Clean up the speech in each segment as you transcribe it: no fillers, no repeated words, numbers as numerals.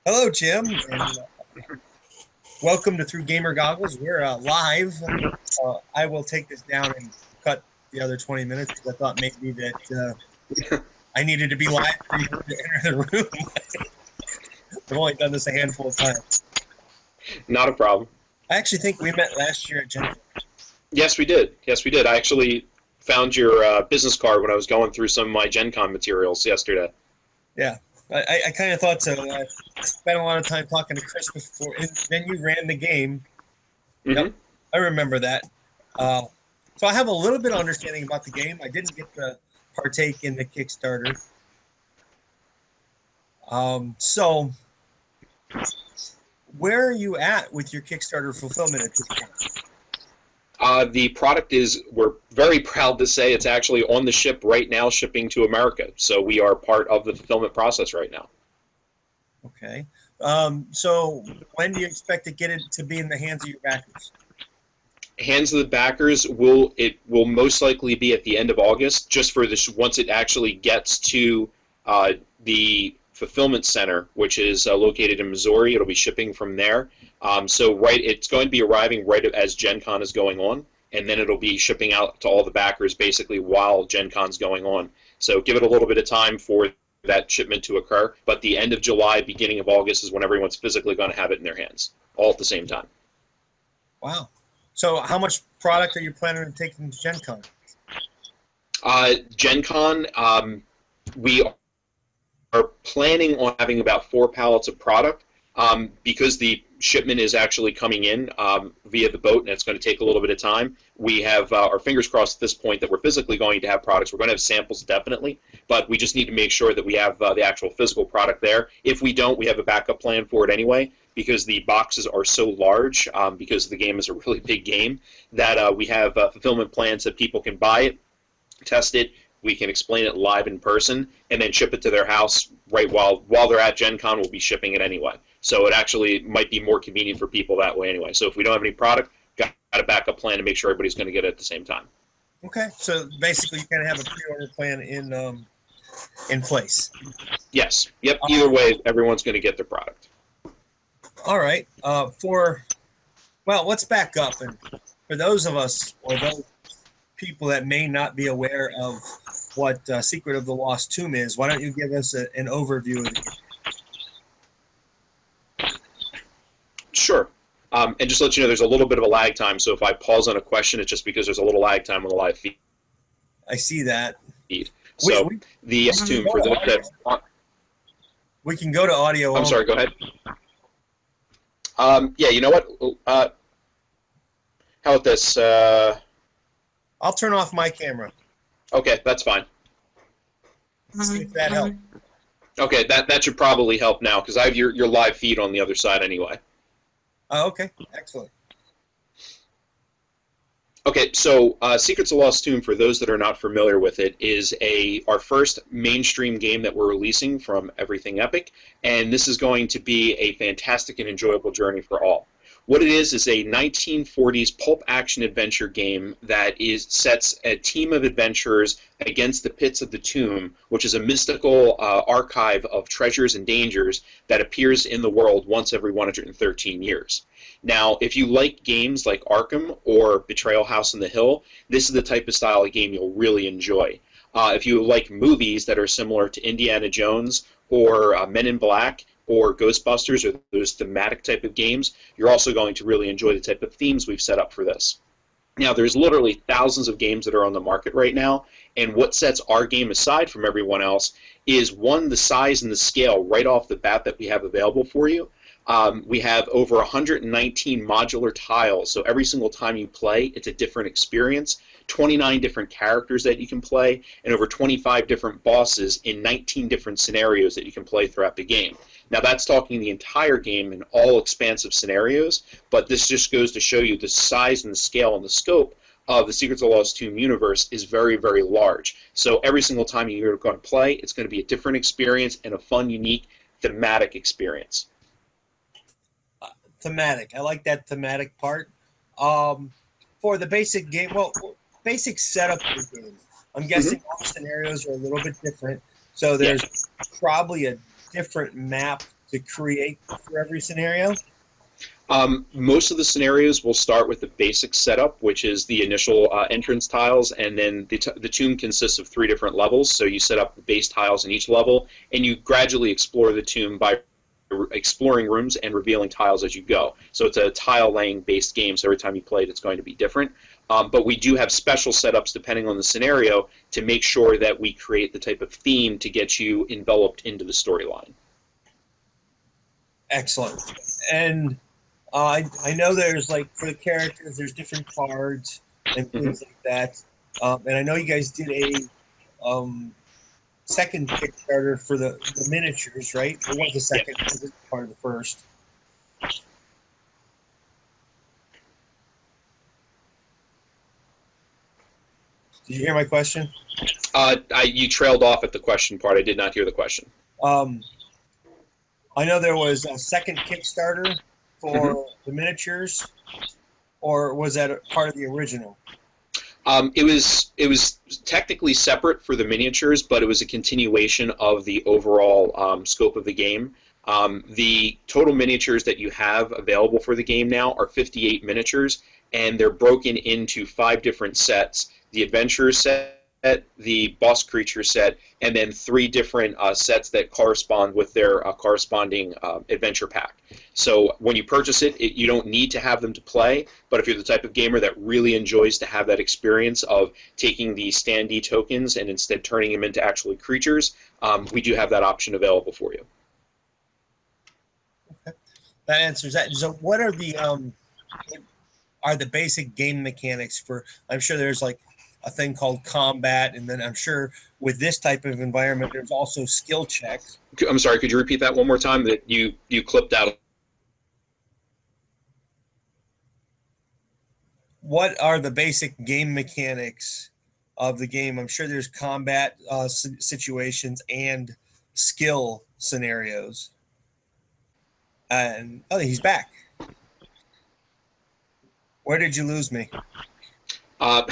Hello, Jim, and welcome to Through Gamer Goggles. We're live. I will take this down and cut the other 20 minutes because I thought maybe that I needed to be live for you to enter the room. I've only done this a handful of times. Not a problem. I actually think we met last year at Gen Con. Yes, we did. Yes, we did. I actually found your business card when I was going through some of my Gen Con materials yesterday. Yeah, I kind of thought so. I spent a lot of time talking to Chris before, and then you ran the game. Mm-hmm. Yep, I remember that. So I have a little bit of understanding about the game. I didn't get to partake in the Kickstarter. So where are you at with your Kickstarter fulfillment at this point? The product is, we're very proud to say, it's actually on the ship right now, shipping to America. So we are part of the fulfillment process right now. Okay. So when do you expect to get it to be in the hands of your backers? Hands of the backers will most likely be at the end of August, just for this. Once it actually gets to the fulfillment center, which is located in Missouri, it'll be shipping from there. It's going to be arriving right as Gen Con is going on, and then it'll be shipping out to all the backers basically while Gen Con's going on. So give it a little bit of time for that shipment to occur, but the end of July, beginning of August is when everyone's physically going to have it in their hands, all at the same time. Wow. So how much product are you planning on taking to Gen Con? Gen Con, we are planning on having about 4 pallets of product. Because the shipment is actually coming in via the boat, and it's going to take a little bit of time. We have our fingers crossed at this point that we're physically going to have products. We're going to have samples definitely, but we just need to make sure that we have the actual physical product there. If we don't, we have a backup plan for it anyway, because the boxes are so large, because the game is a really big game, that we have fulfillment plans that people can buy it, test it, we can explain it live in person, and then ship it to their house right while they're at Gen Con. We'll be shipping it anyway. So it actually might be more convenient for people that way anyway. So if we don't have any product, got a backup plan to make sure everybody's going to get it at the same time. Okay, so basically you kind of have a pre-order plan in place. Yes. Yep. Either way, everyone's going to get their product. All right. Let's back up, and for those of us or those people that may not be aware of what Secret of the Lost Tomb is, why don't you give us an overview of the game? Sure. And just to let you know, there's a little bit of a lag time, so if I pause on a question, it's just because there's a little lag time on the live feed. I see that. So the Tomb, for those that... We can go to audio. I'm sorry, go ahead. Yeah, you know what? How about this? I'll turn off my camera. Okay, that's fine. See if that helps. Okay, that should probably help now, because I have your live feed on the other side anyway. Okay, excellent. Okay, so Secrets of the Lost Tomb, for those that are not familiar with it, is our first mainstream game that we're releasing from Everything Epic, and this is going to be a fantastic and enjoyable journey for all. What it is a 1940s pulp action adventure game that sets a team of adventurers against the pits of the tomb, which is a mystical archive of treasures and dangers that appears in the world once every 113 years. Now, if you like games like Arkham or Betrayal House on the Hill, this is the type of style of game you'll really enjoy. If you like movies that are similar to Indiana Jones or Men in Black, or Ghostbusters, or those thematic type of games, you're also going to really enjoy the type of themes we've set up for this. Now, there's literally thousands of games that are on the market right now, and what sets our game aside from everyone else is, one, the size and the scale right off the bat that we have available for you. We have over 119 modular tiles, so every single time you play, it's a different experience. 29 different characters that you can play, and over 25 different bosses in 19 different scenarios that you can play throughout the game. Now, that's talking the entire game in all expansive scenarios, but this just goes to show you the size and the scale and the scope of the Secrets of the Lost Tomb universe is very, very large. So every single time you're going to play, it's going to be a different experience and a fun, unique, thematic experience. Thematic. I like that thematic part. For the basic game, basic setup of the game, I'm guessing all scenarios are a little bit different. So there's probably a different map to create for every scenario? Most of the scenarios will start with the basic setup, which is the initial entrance tiles, and then the tomb consists of 3 different levels. So you set up the base tiles in each level, and you gradually explore the tomb by exploring rooms and revealing tiles as you go. So it's a tile-laying based game, so every time you play it, it's going to be different. But we do have special setups depending on the scenario to make sure that we create the type of theme to get you enveloped into the storyline. Excellent. And I know there's, like, for the characters, there's different cards and things like that. And I know you guys did a second Kickstarter for the miniatures, right? It was a second, it was part of the first. Did you hear my question? You trailed off at the question part. I did not hear the question. I know there was a second Kickstarter for the miniatures, or was that a part of the original? It was technically separate for the miniatures, but it was a continuation of the overall scope of the game. The total miniatures that you have available for the game now are 58 miniatures, and they're broken into 5 different sets: the adventure set, the boss creature set, and then 3 different sets that correspond with their corresponding adventure pack. So when you purchase it, you don't need to have them to play, but if you're the type of gamer that really enjoys to have that experience of taking the standee tokens and instead turning them into actually creatures, we do have that option available for you. Okay. That answers that. So what are the basic game mechanics for, I'm sure there's like a thing called combat, and then I'm sure with this type of environment there's also skill checks. I'm sorry, could you repeat that one more time? That you clipped out. What are the basic game mechanics of the game? I'm sure there's combat situations and skill scenarios. And oh, he's back. Where did you lose me? I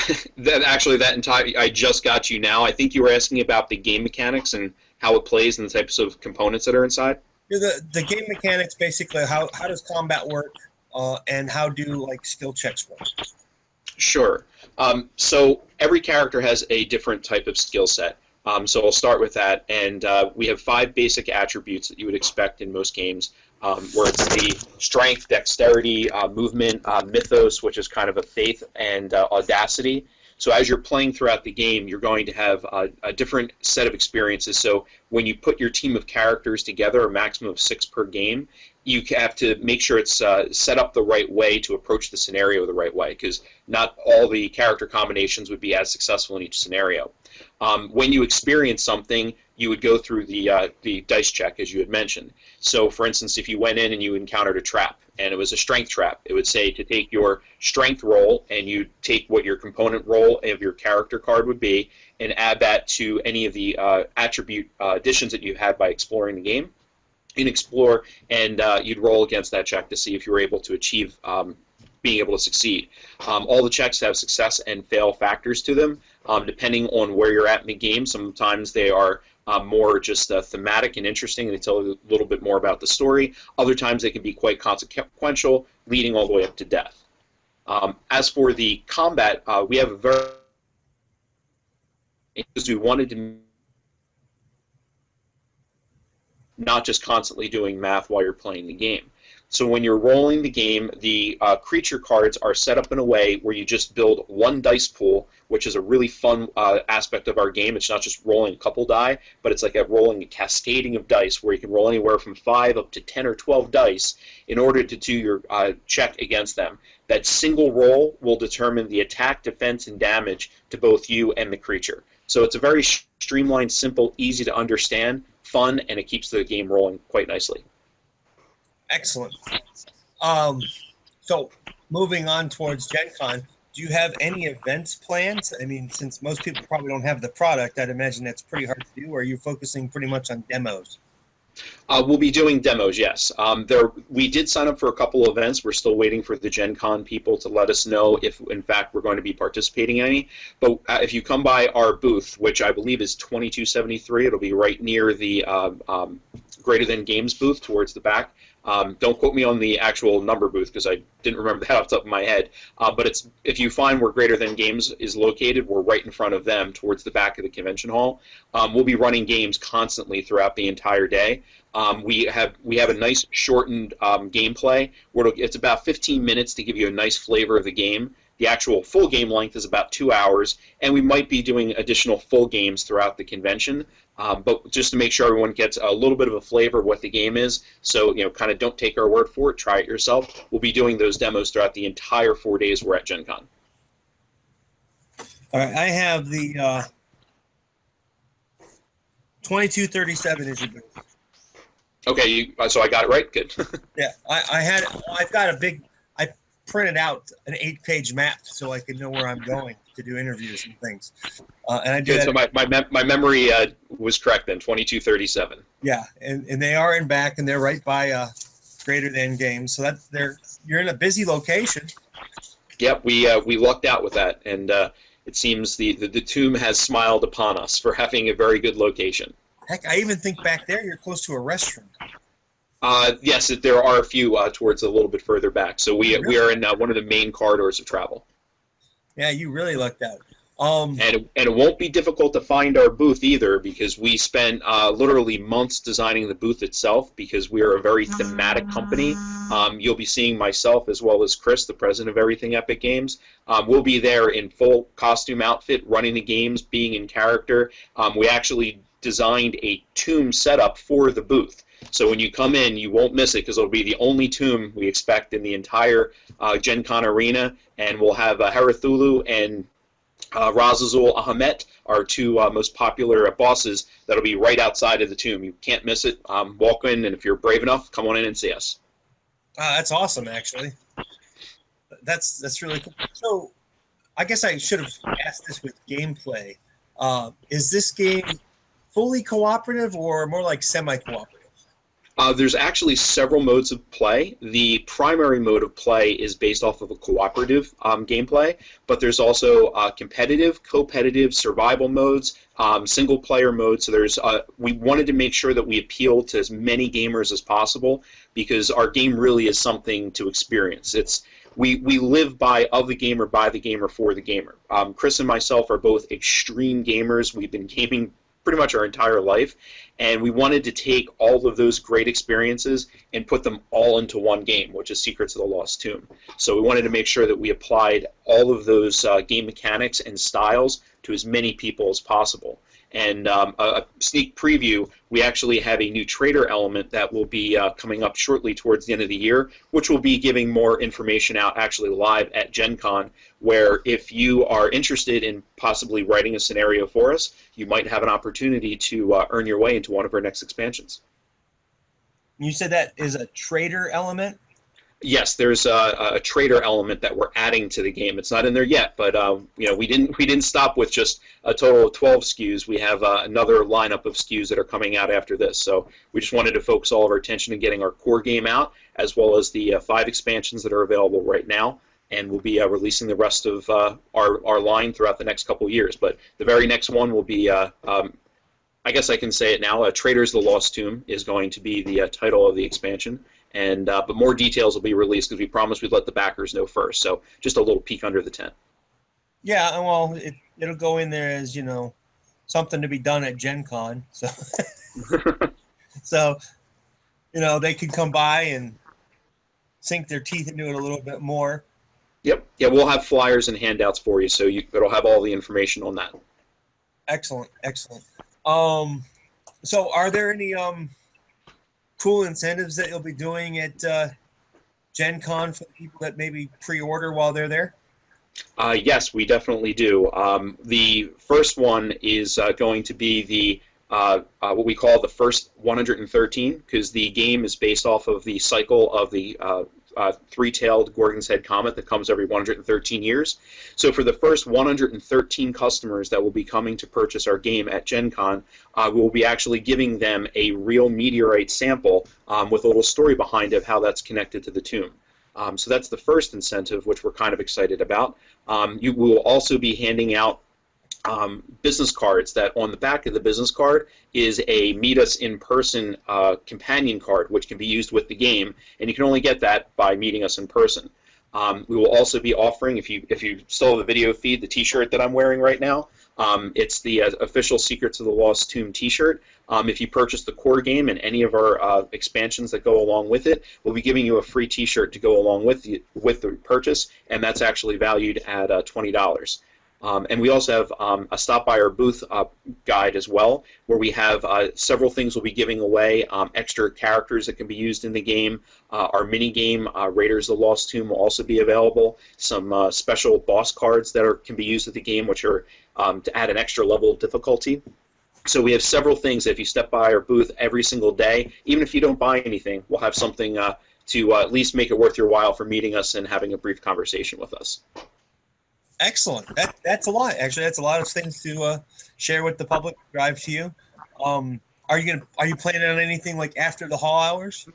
just got you now. I think you were asking about the game mechanics and how it plays and the types of components that are inside. Yeah, the game mechanics, basically, how does combat work, and how do, like, skill checks work? Sure. So every character has a different type of skill set. So I'll start with that, and we have 5 basic attributes that you would expect in most games, where it's the strength, dexterity, movement, mythos, which is kind of a faith, and audacity. So as you're playing throughout the game, you're going to have a different set of experiences. So when you put your team of characters together, a maximum of 6 per game, you have to make sure it's set up the right way to approach the scenario the right way, because not all the character combinations would be as successful in each scenario. When you experience something, you would go through the dice check, as you had mentioned. So, for instance, if you went in and you encountered a trap, and it was a strength trap, it would say to take your strength roll, and you take what your component roll of your character card would be, and add that to any of the attribute additions that you had by exploring the game. You'd explore, and you'd roll against that check to see if you were able to achieve being able to succeed. All the checks have success and fail factors to them, depending on where you're at in the game. Sometimes they are more just thematic and interesting, and they tell a little bit more about the story. Other times they can be quite consequential, leading all the way up to death. As for the combat, we have a very... because we wanted to not just constantly doing math while you're playing the game. So when you're rolling the game, the creature cards are set up in a way where you just build 1 dice pool, which is a really fun aspect of our game. It's not just rolling a couple die, but it's like rolling a cascading of dice where you can roll anywhere from 5 up to 10 or 12 dice in order to do your check against them. That single roll will determine the attack, defense, and damage to both you and the creature. So it's a very streamlined, simple, easy to understand, fun, and it keeps the game rolling quite nicely. Excellent. So moving on towards Gen Con, do you have any events planned? I mean, since most people probably don't have the product, I'd imagine that's pretty hard to do. Or are you focusing pretty much on demos? We'll be doing demos, yes. We did sign up for a couple of events. We're still waiting for the Gen Con people to let us know if, in fact, we're going to be participating in any. But if you come by our booth, which I believe is 2273, it'll be right near the Greater Than Games booth towards the back. Don't quote me on the actual number booth because I didn't remember that off the top of my head. But it's, if you find where Greater Than Games is located, we're right in front of them towards the back of the convention hall. We'll be running games constantly throughout the entire day. We have a nice shortened gameplay where it's about 15 minutes to give you a nice flavor of the game. The actual full game length is about 2 hours, and we might be doing additional full games throughout the convention. But just to make sure everyone gets a little bit of a flavor of what the game is, so kind of don't take our word for it, try it yourself. We'll be doing those demos throughout the entire 4 days we're at Gen Con. All right, I have the 2237 is your booth. Okay, so I got it right. Good. Yeah, I've got a big. I printed out an 8-page map so I could know where I'm going to do interviews and things. And I did. Good, so my memory was correct then. 2237. Yeah, and they are in back, and they're right by Greater Than Games. So you're in a busy location. Yep, we lucked out with that, and it seems the tomb has smiled upon us for having a very good location. Heck, I even think back there you're close to a restroom. Yes, there are a few towards a little bit further back. So we are in one of the main corridors of travel. Yeah, you really lucked out. And it won't be difficult to find our booth either, because we spent literally months designing the booth itself, because we are a very thematic company. You'll be seeing myself as well as Chris, the president of Everything Epic Games. We'll be there in full costume outfit, running the games, being in character. We actually designed a tomb setup for the booth. So when you come in, you won't miss it, because it'll be the only tomb we expect in the entire Gen Con arena, and we'll have Herathulu and Razazul Ahmet, our two most popular bosses, that'll be right outside of the tomb. You can't miss it. Walk in, and if you're brave enough, come on in and see us. That's awesome, actually. That's really cool. So I guess I should have asked this with gameplay. Is this game fully cooperative or more like semi-cooperative? There's actually several modes of play. The primary mode of play is based off of a cooperative gameplay, but there's also competitive, co-competitive, survival modes, single-player modes. So we wanted to make sure that we appeal to as many gamers as possible, because our game really is something to experience. We live of the gamer, by the gamer, for the gamer. Chris and myself are both extreme gamers. We've been gaming pretty much our entire life, and we wanted to take all of those great experiences and put them all into one game, which is Secrets of the Lost Tomb. So we wanted to make sure that we applied all of those game mechanics and styles to as many people as possible. And a sneak preview, we actually have a new trader element that will be coming up shortly towards the end of the year, which will be giving more information out actually live at Gen Con, where if you are interested in possibly writing a scenario for us, you might have an opportunity to earn your way into one of our next expansions. You said that is a trader element? Yes, there's a trader element that we're adding to the game. It's not in there yet, but we didn't stop with just a total of 12 SKUs. We have another lineup of SKUs that are coming out after this. So we just wanted to focus all of our attention on getting our core game out, as well as the 5 expansions that are available right now. And we'll be releasing the rest of our line throughout the next couple of years. But the very next one will be, I guess I can say it now, Traders of the Lost Tomb is going to be the title of the expansion. And but more details will be released, because we promised we'd let the backers know first. So just a little peek under the tent. Yeah, well, it'll go in there as, something to be done at Gen Con. So, so they could come by and sink their teeth into it a little bit more. Yep. Yeah, we'll have flyers and handouts for you, so it'll have all the information on that. Excellent, excellent. So are there any cool incentives that you'll be doing at Gen Con for people that maybe pre-order while they're there? Yes, we definitely do. The first one is going to be the what we call the first 113, because the game is based off of the cycle of the three-tailed Gorgon's Head comet that comes every 113 years. So for the first 113 customers that will be coming to purchase our game at Gen Con, we'll be actually giving them a real meteorite sample with a little story behind it, how that's connected to the tomb. So that's the first incentive, which we're kind of excited about. We will also be handing out business cards that on the back of the business card is a meet us in person companion card, which can be used with the game, and you can only get that by meeting us in person. We will also be offering, if you still have the video feed, the T-shirt that I'm wearing right now. It's the official Secrets of the Lost Tomb T-shirt. If you purchase the core game and any of our expansions that go along with it, we'll be giving you a free T-shirt to go along with the purchase, and that's actually valued at $20. And we also have a stop by our booth guide as well, where we have several things we'll be giving away, extra characters that can be used in the game. Our mini game, Raiders of the Lost Tomb, will also be available. Some special boss cards that can be used at the game, which are to add an extra level of difficulty. So we have several things that if you step by our booth every single day, even if you don't buy anything, we'll have something to at least make it worth your while for meeting us and having a brief conversation with us. Excellent. That's a lot. Actually, that's a lot of things to share with the public. Drive to you. Are you planning on anything like after the hall hours?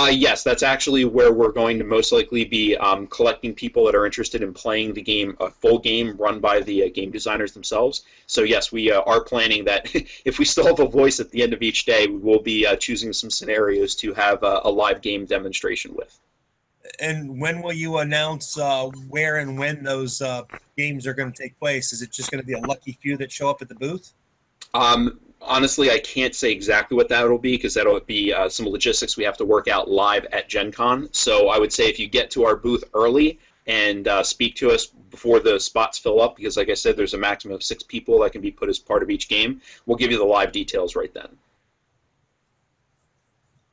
Yes, that's actually where we're going to most likely be collecting people that are interested in playing the game, a full game run by the game designers themselves. So yes, we are planning that if we still have a voice at the end of each day, we will be choosing some scenarios to have a live game demonstration with. And when will you announce where and when those games are going to take place? Is it just going to be a lucky few that show up at the booth? Honestly, I can't say exactly what that will be because that'll be some logistics we have to work out live at Gen Con. So I would say if you get to our booth early and speak to us before the spots fill up, because like I said, there's a maximum of 6 people that can be put as part of each game, we'll give you the live details right then.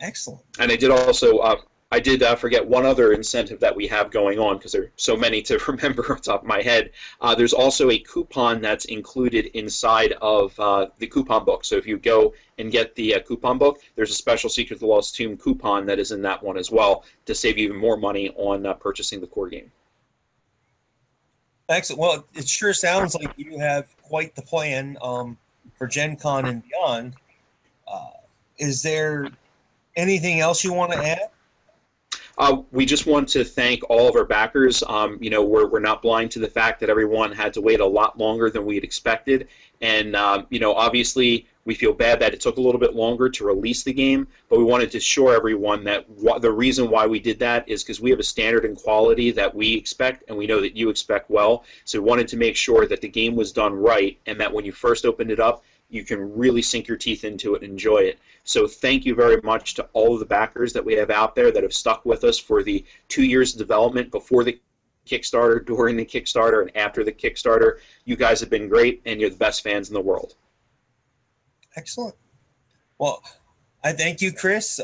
Excellent. And I did also... I did forget one other incentive that we have going on because there are so many to remember off the top of my head. There's also a coupon that's included inside of the coupon book. So if you go and get the coupon book, there's a special Secret of the Lost Tomb coupon that is in that one as well to save you even more money on purchasing the core game. Excellent. Well, it sure sounds like you have quite the plan for Gen Con and beyond. Is there anything else you want to add? We just want to thank all of our backers. We're not blind to the fact that everyone had to wait a lot longer than we had expected. And, obviously we feel bad that it took a little bit longer to release the game, but we wanted to assure everyone that the reason why we did that is because we have a standard and quality that we expect, and we know that you expect well. So we wanted to make sure that the game was done right, and that when you first opened it up, you can really sink your teeth into it and enjoy it. So thank you very much to all of the backers that we have out there that have stuck with us for the 2 years of development before the Kickstarter, during the Kickstarter, and after the Kickstarter. You guys have been great, and you're the best fans in the world. Excellent. Well, I thank you, Chris.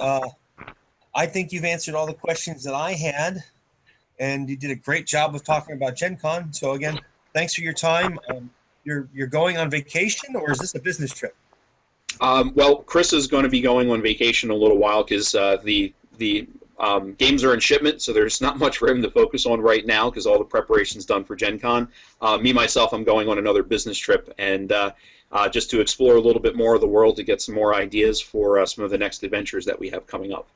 I think you've answered all the questions that I had, and you did a great job of talking about Gen Con. So again, thanks for your time. You're going on vacation, or is this a business trip? Well, Chris is going to be going on vacation a little while because the games are in shipment, so there's not much for him to focus on right now because all the preparation's done for Gen Con. Myself, I'm going on another business trip, and just to explore a little bit more of the world to get some more ideas for some of the next adventures that we have coming up.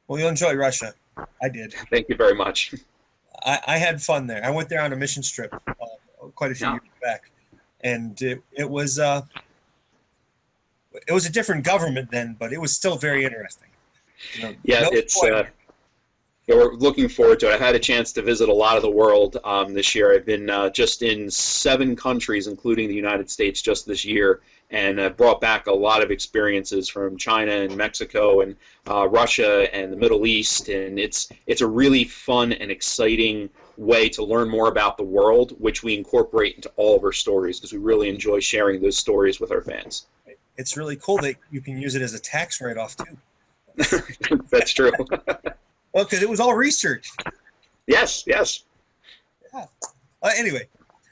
Well, you'll enjoy Russia. I did. Thank you very much. I had fun there. I went there on a mission trip quite a few years back, and it was a different government then, but it was still very interesting. We're looking forward to it. I've had a chance to visit a lot of the world this year. I've been just in 7 countries, including the United States, just this year, and I've brought back a lot of experiences from China and Mexico and Russia and the Middle East, and it's a really fun and exciting way to learn more about the world, which we incorporate into all of our stories because we really enjoy sharing those stories with our fans. It's really cool that you can use it as a tax write-off, too. That's true. Well, because it was all research. Yes. Yeah. Anyway,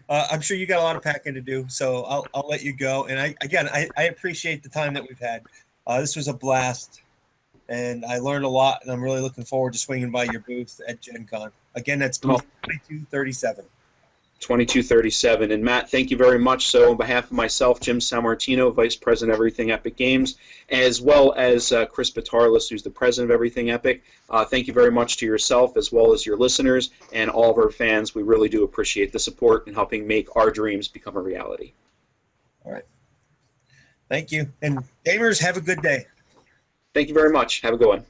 I'm sure you got a lot of packing to do, so I'll let you go. And I appreciate the time that we've had. This was a blast, and I learned a lot, and I'm really looking forward to swinging by your booth at Gen Con. Again, that's booth 2237. 2237. And Matt, thank you very much. So on behalf of myself, Jim Samartino, Vice President of Everything Epic Games, as well as Chris Batarlis, who's the President of Everything Epic, thank you very much to yourself as well as your listeners and all of our fans. We really do appreciate the support in helping make our dreams become a reality. All right. Thank you. And gamers, have a good day. Thank you very much. Have a good one.